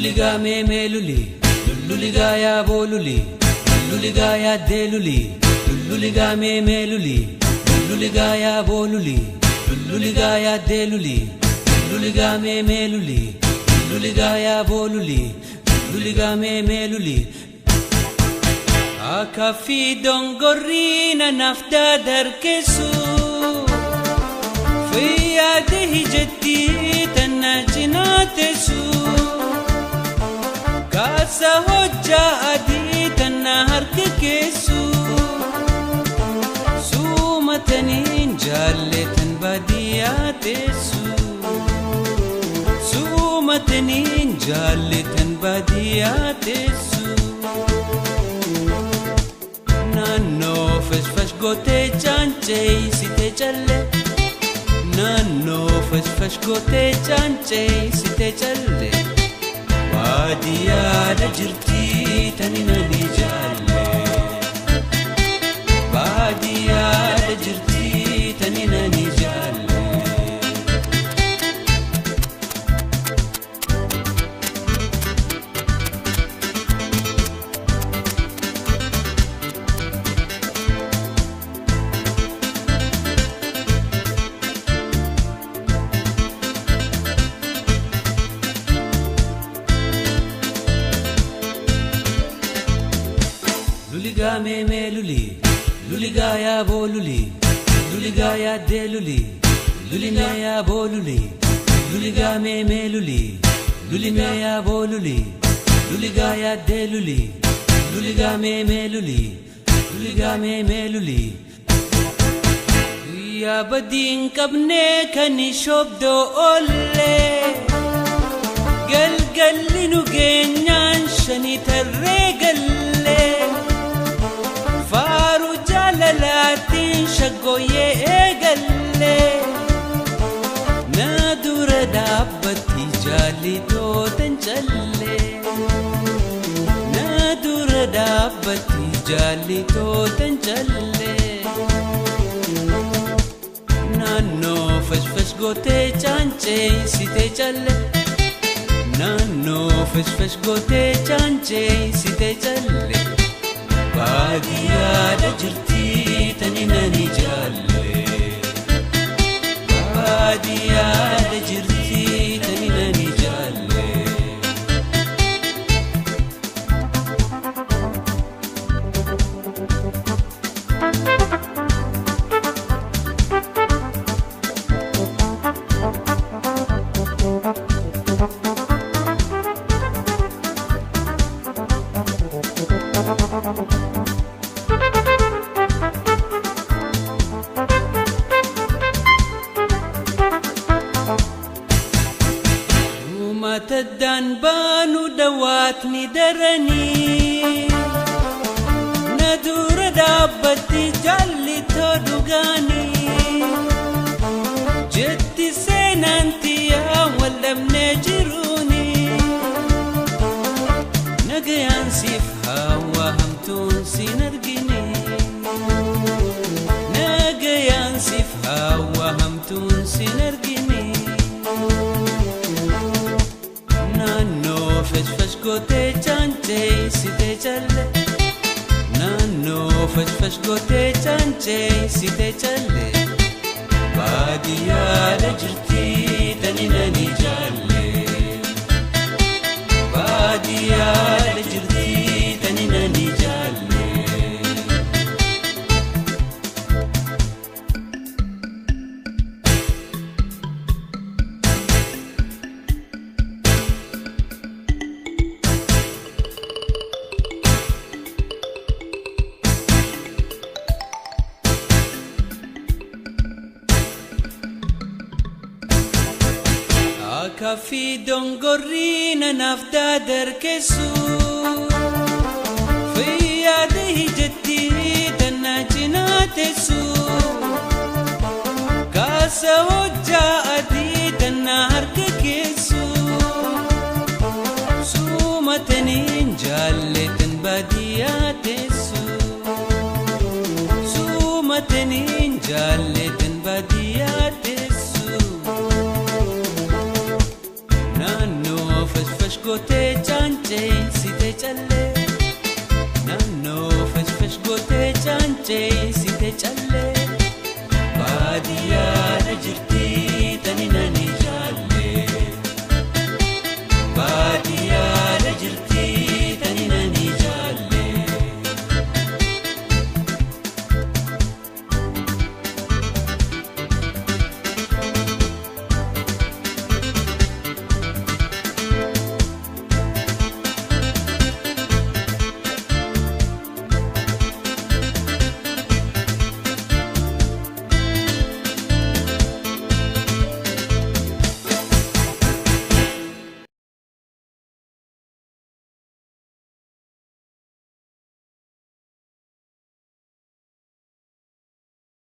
Lululiga me luli, lululiga ya boluli, lululiga ya deluli, lululiga me luli, lululiga ya boluli, lululiga ya deluli, lululiga me luli, lululiga ya boluli, lululiga me luli. Akafi dongorina nafta darkesu, fiya dehi jetti tanajina tesu. Kasa hojja adi tanahar kesu, sumatanin jalletan badiya tesu, sumatanin jalletan badiya tesu. Nanno fash gote chanche site challe, nanno fash gote chanche site challe. Wadiya da jirti tanina ni jalle, wadiya da jirti tanina ni jalle. Luliga me luli, luliga ya boluli, luliga ya deluli, lulina ya boluli, luliga me luli, lulina ya boluli, luliga ya deluli, luliga me luli, luliga me luli. Ya badin kabne kani shobdo olle, galinu genyan shani tarregalle. Faru jalalatin shagoye egalle, nadura dabbati jalito tanchalle, nadura dabbati jalito tanchalle. Nanno fash gote chanche site challe, nanno fash gote chanche site challe. Wadiya da jirti tanina ni jalle, wadiya da jirti tanina ni jalle. Mataddan banu dawatni darani, nadura dabbati jallito dugani. Jetti senanti ya wallamne jiruni, nagayan sif hawa hamtun sinargini, nagayan sif hawa hamtun sinargini. Nanno fash gote chanche site challe, nanno fash gote chanche site challe. Wadiya da jirti tanina ni jalle, wadiya da jirti tanina ni jalle. Akafi dongorina nafta darkesu, fiya dehi jetti tanajina tesu. Kasa hojja adi tanahar kesu, sumatanin jalletan badiya tesu, sumatanin jalletan badiya tesu. Nanno fash gote chancey site challe nanno fesh fesh gote chancey site challe